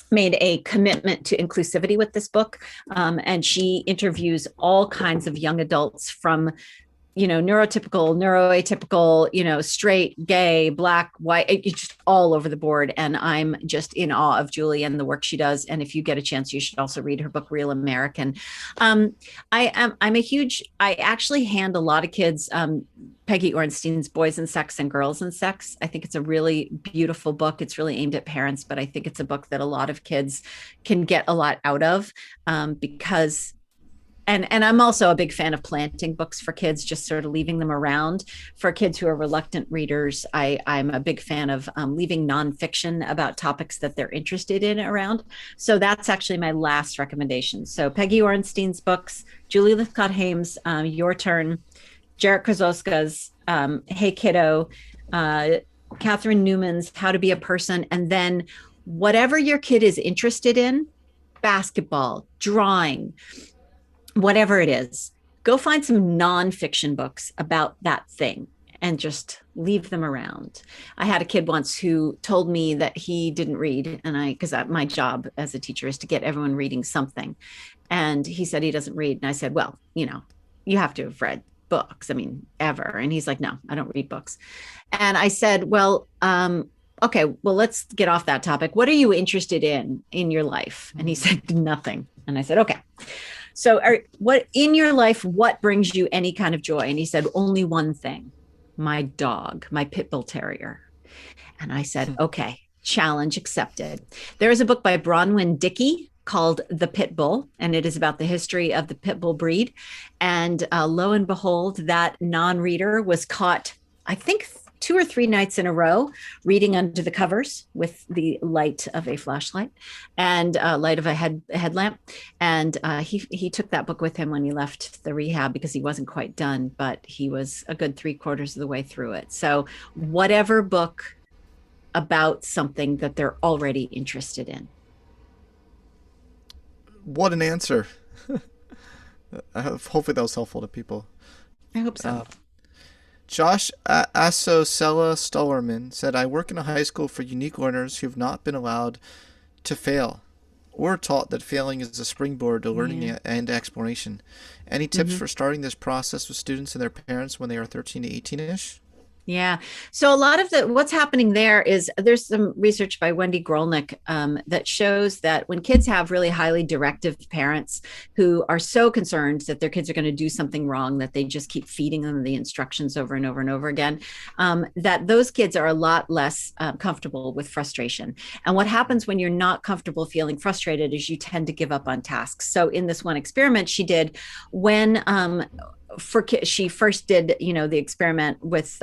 made a commitment to inclusivity with this book. And she interviews all kinds of young adults from neurotypical, neuroatypical, straight, gay, black, white, it's just all over the board. And I'm just in awe of Julie and the work she does. And if you get a chance, you should also read her book, Real American. I actually hand a lot of kids Peggy Orenstein's Boys and Sex and Girls and Sex. I think it's a really beautiful book. It's really aimed at parents, but I think it's a book that a lot of kids can get a lot out of because And I'm also a big fan of planting books for kids, just sort of leaving them around. For kids who are reluctant readers, I'm a big fan of leaving nonfiction about topics that they're interested in around. So that's actually my last recommendation. So Peggy Orenstein's books, Julie Lythcott-Haims, Your Turn, Jarrett Krozowska's Hey Kiddo, Catherine Newman's How to Be a Person, and then whatever your kid is interested in, basketball, drawing, whatever it is, go find some nonfiction books about that thing and just leave them around. I had a kid once who told me that he didn't read, and because my job as a teacher is to get everyone reading something. And he said he doesn't read. And I said, well, you have to have read books. I mean, ever. And he's like, no, I don't read books. And I said, well, okay, well, let's get off that topic. What are you interested in your life? And he said, nothing. And I said, okay. So what in your life, what brings you any kind of joy? And he said, only one thing, my dog, my pit bull terrier. And I said, okay, challenge accepted. There is a book by Bronwyn Dickey called The Pit Bull, and it is about the history of the pit bull breed. And lo and behold, that non-reader was caught, I think 2 or 3 nights in a row reading under the covers with the light of a flashlight and light of a headlamp. And he took that book with him when he left the rehab because he wasn't quite done, but he was a good 3/4 of the way through it. So whatever book about something that they're already interested in. What an answer. Hopefully that was helpful to people. I hope so. Josh Asosella Stollerman said, I work in a high school for unique learners who have not been allowed to fail or taught that failing is a springboard to learning and exploration. Any tips for starting this process with students and their parents when they are 13 to 18-ish? Yeah. So a lot of what's happening there is there's some research by Wendy Grolnick that shows that when kids have really highly directive parents who are so concerned that their kids are going to do something wrong, that they just keep feeding them the instructions over and over and over again, that those kids are a lot less comfortable with frustration. And what happens when you're not comfortable feeling frustrated is you tend to give up on tasks. So in this one experiment she did, when she first did, the experiment with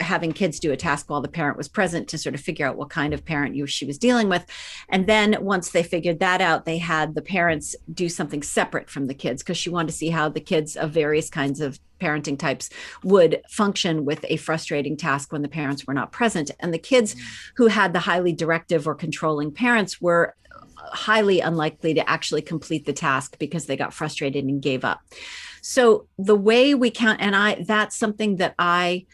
having kids do a task while the parent was present to sort of figure out what kind of parent she was dealing with. And then once they figured that out, they had the parents do something separate from the kids because she wanted to see how the kids of various kinds of parenting types would function with a frustrating task when the parents were not present. And the kids who had the highly directive or controlling parents were highly unlikely to actually complete the task because they got frustrated and gave up. So the way we count, and that's something that I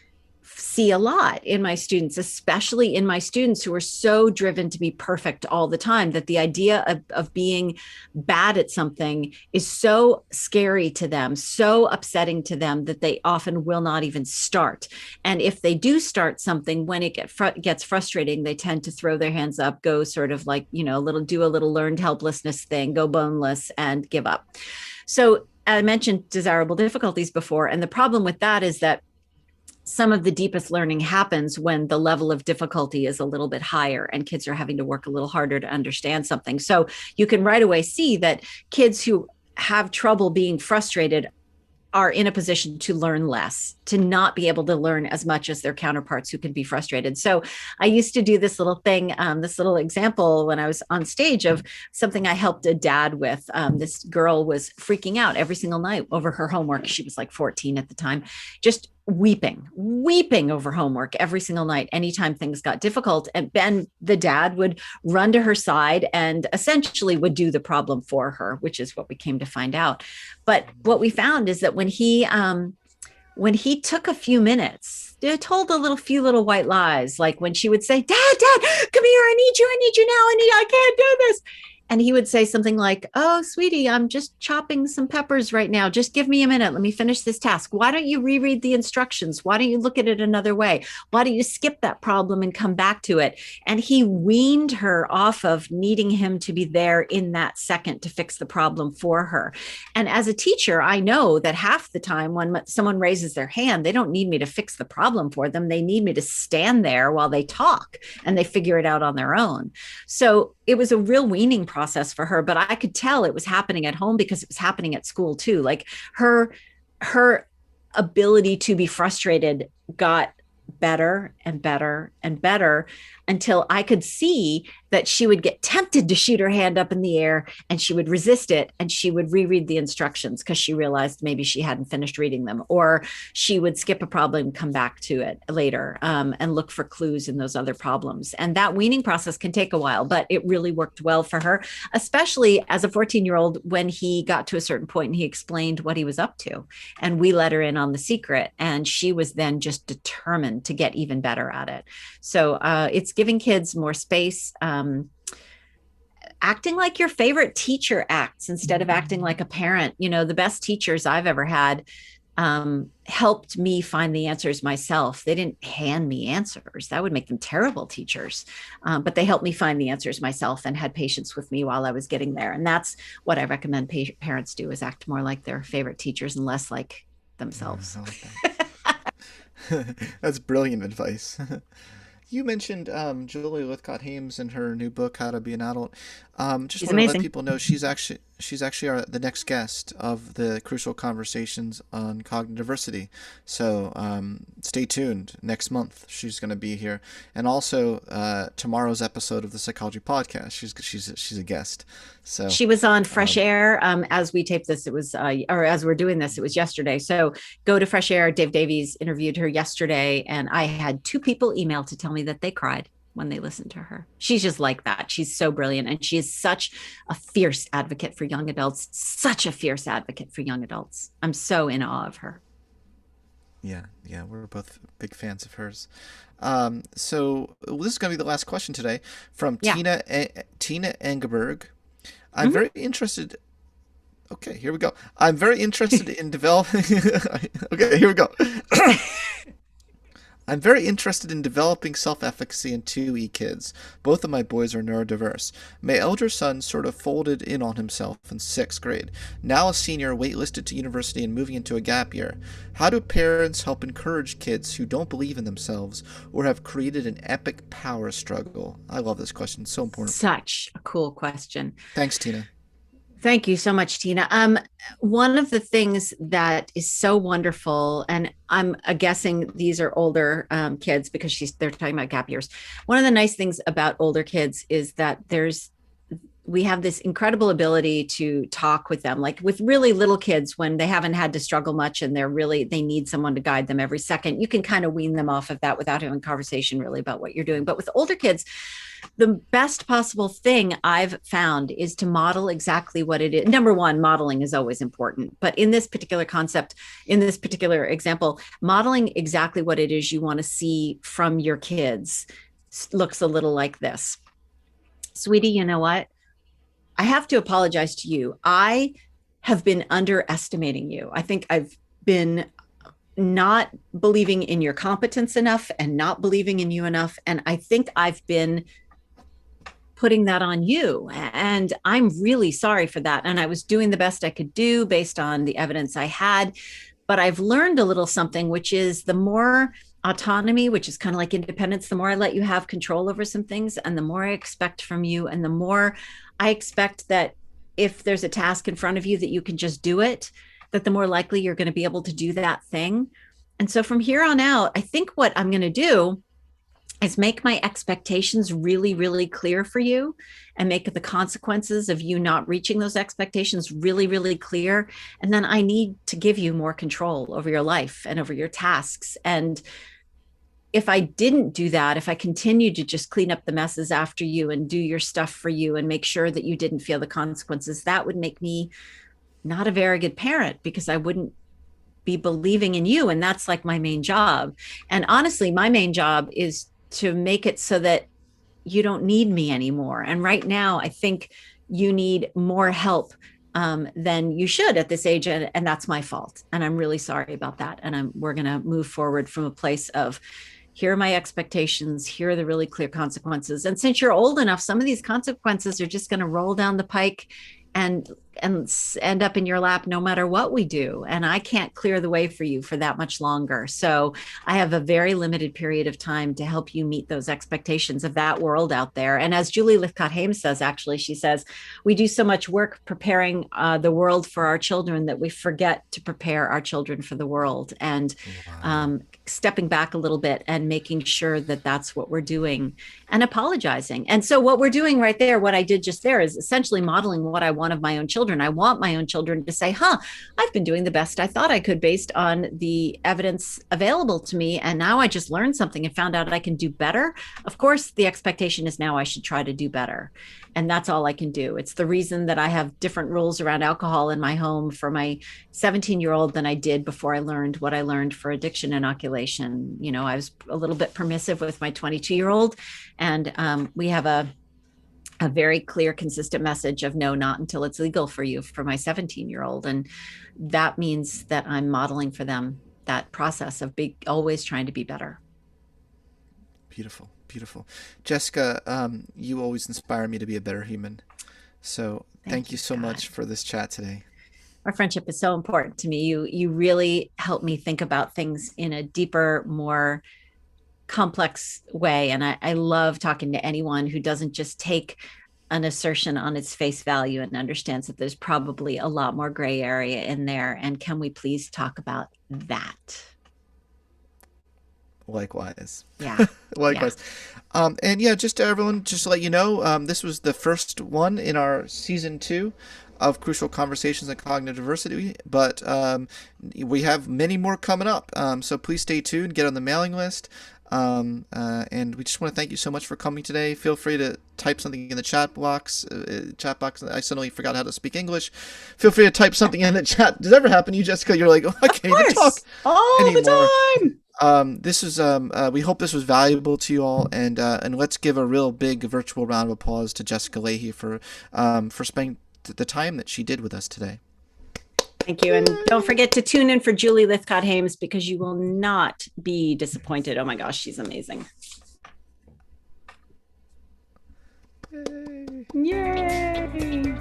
see a lot in my students, especially in my students who are so driven to be perfect all the time, that the idea of being bad at something is so scary to them, so upsetting to them that they often will not even start. And if they do start something, when it gets frustrating, they tend to throw their hands up, go sort of like, do a little learned helplessness thing, go boneless and give up. So I mentioned desirable difficulties before. And the problem with that is that some of the deepest learning happens when the level of difficulty is a little bit higher and kids are having to work a little harder to understand something. So you can right away see that kids who have trouble being frustrated are in a position to learn less, to not be able to learn as much as their counterparts who can be frustrated. So I used to do this little thing, this little example when I was on stage of something I helped a dad with. This girl was freaking out every single night over her homework. She was like 14 at the time, just weeping over homework every single night, anytime things got difficult. And Ben, the dad, would run to her side and essentially would do the problem for her, which is what we came to find out. But what we found is that when he took a few minutes, told few little white lies, like when she would say, Dad, come here, I need you now, I can't do this. And he would say something like, oh, sweetie, I'm just chopping some peppers right now. Just give me a minute. Let me finish this task. Why don't you reread the instructions? Why don't you look at it another way? Why don't you skip that problem and come back to it? And he weaned her off of needing him to be there in that second to fix the problem for her. And as a teacher, I know that half the time when someone raises their hand, they don't need me to fix the problem for them. They need me to stand there while they talk and they figure it out on their own. So it was a real weaning process for her, but I could tell it was happening at home because it was happening at school too. Like her ability to be frustrated got better and better and better until I could see that she would get tempted to shoot her hand up in the air and she would resist it and she would reread the instructions because she realized maybe she hadn't finished reading them, or she would skip a problem and come back to it later and look for clues in those other problems. And that weaning process can take a while, but it really worked well for her, especially as a 14-year-old when he got to a certain point and he explained what he was up to. And we let her in on the secret. And she was then just determined to get even better at it. So it's giving kids more space, acting like your favorite teacher acts instead of acting like a parent. The best teachers I've ever had helped me find the answers myself. They didn't hand me answers. That would make them terrible teachers. But they helped me find the answers myself and had patience with me while I was getting there. And that's what I recommend parents do, is act more like their favorite teachers and less like themselves. That's brilliant advice. You mentioned Julie Lythcott-Haims and her new book, How to Be an Adult. Just want to let people know she's actually she's actually the next guest of the Crucial Conversations on Cognitive Diversity. So stay tuned. Next month she's going to be here, and also tomorrow's episode of the Psychology Podcast. She's a guest. So she was on Fresh Air as we taped this. It was or as we're doing this, it was yesterday. So go to Fresh Air. Dave Davies interviewed her yesterday, and I had 2 people email to tell me that they cried when they listened to her. She's just like that. She's so brilliant. And she is such a fierce advocate for young adults, such a fierce advocate for young adults. I'm so in awe of her. Yeah, we're both big fans of hers. So this is going to be the last question today from Tina Engelberg. I'm very interested. Okay, here we go. I'm very interested in developing. Okay, here we go. I'm very interested in developing self-efficacy in 2E kids. Both of my boys are neurodiverse. My elder son sort of folded in on himself in 6th grade. Now a senior, waitlisted to university and moving into a gap year. How do parents help encourage kids who don't believe in themselves or have created an epic power struggle? I love this question. It's so important. Such a cool question. Thanks, Tina. Thank you so much, Tina. One of the things that is so wonderful, and I'm guessing these are older kids because they're talking about gap years. One of the nice things about older kids is that we have this incredible ability to talk with them, like with really little kids when they haven't had to struggle much and they need someone to guide them every second. You can kind of wean them off of that without having a conversation really about what you're doing. But with older kids, the best possible thing I've found is to model exactly what it is. Number one, modeling is always important. But in this particular concept, in this particular example, modeling exactly what it is you want to see from your kids looks a little like this. Sweetie, you know what? I have to apologize to you. I have been underestimating you. I think I've been not believing in your competence enough and not believing in you enough. And I think I've been putting that on you. And I'm really sorry for that. And I was doing the best I could do based on the evidence I had. But I've learned a little something, which is the more autonomy, which is kind of like independence, the more I let you have control over some things and the more I expect from you. And the more I expect that if there's a task in front of you that you can just do it, that the more likely you're going to be able to do that thing. And so from here on out, I think what I'm going to do is make my expectations really, really clear for you and make the consequences of you not reaching those expectations really, really clear. And then I need to give you more control over your life and over your tasks. And if I didn't do that, if I continued to just clean up the messes after you and do your stuff for you and make sure that you didn't feel the consequences, that would make me not a very good parent because I wouldn't be believing in you. And that's like my main job. And honestly, my main job is to make it so that you don't need me anymore. And right now, I think you need more help than you should at this age. And that's my fault. And I'm really sorry about that. And we're going to move forward from a place of, here are my expectations. Here are the really clear consequences. And since you're old enough, some of these consequences are just going to roll down the pike and end up in your lap no matter what we do. And I can't clear the way for you for that much longer. So I have a very limited period of time to help you meet those expectations of that world out there. And as Julie Lythcott-Hames says, actually, she says, we do so much work preparing the world for our children that we forget to prepare our children for the world. And stepping back a little bit and making sure that that's what we're doing and apologizing. And so what we're doing right there, what I did just there is essentially modeling what I want of my own children. I want my own children to say, I've been doing the best I thought I could based on the evidence available to me. And now I just learned something and found out I can do better. Of course, the expectation is now I should try to do better. And that's all I can do. It's the reason that I have different rules around alcohol in my home for my 17-year-old than I did before I learned what I learned for addiction inoculation. You know, I was a little bit permissive with my 22-year-old, and we have a very clear, consistent message of no, not until it's legal for you for my 17-year-old. And that means that I'm modeling for them that process of always trying to be better. Beautiful. Beautiful. Jessica, you always inspire me to be a better human. So thank you so much for this chat today. Our friendship is so important to me. You really help me think about things in a deeper, more complex way. And I love talking to anyone who doesn't just take an assertion on its face value and understands that there's probably a lot more gray area in there. And can we please talk about that? Likewise. Yeah. Likewise. Yeah. And yeah, just to everyone, just to let you know, this was the first one in our season 2 of Crucial Conversations on Cognitive Diversity, but we have many more coming up. So please stay tuned, get on the mailing list. And we just want to thank you so much for coming today. Feel free to type something in the chat box. I suddenly forgot how to speak English. Feel free to type something in the chat. Does that ever happen to you, Jessica? You're like, oh, I can't even talk all anymore. The time. This is we hope this was valuable to you all, and let's give a real big virtual round of applause to Jessica Lahey for spending the time that she did with us today. Thank you. And don't forget to tune in for Julie Lithcott-Hames, because you will not be disappointed. Oh my gosh, she's amazing. Yay!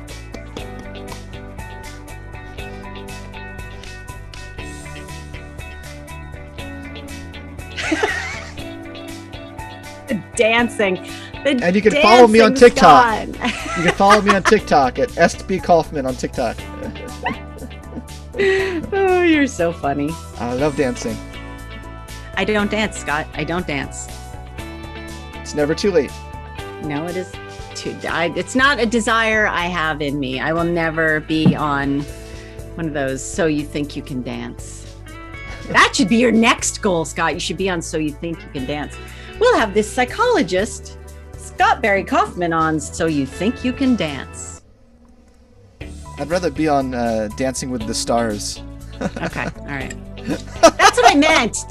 The dancing. And you can follow me on TikTok. You can follow me on TikTok at Barry Kaufman on TikTok. Oh, you're so funny. I love dancing. I don't dance, Scott. I don't dance. It's never too late. No, it is it's not a desire I have in me. I will never be on one of those So You Think You Can Dance. That should be your next goal, Scott. You should be on So You Think You Can Dance. We'll have this psychologist, Scott Barry Kaufman, on So You Think You Can Dance. I'd rather be on Dancing with the Stars. Okay, all right. That's what I meant.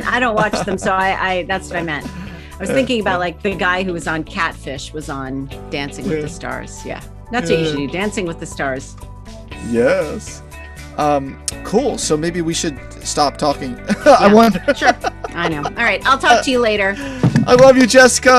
I don't watch them, so I that's what I meant. I was thinking about like the guy who was on Catfish was on Dancing with the Stars. Yeah, that's what you should do, Dancing with the Stars. Yes. Cool. So maybe we should stop talking. Yeah, I wonder. Sure. I know. All right. I'll talk to you later. I love you, Jessica.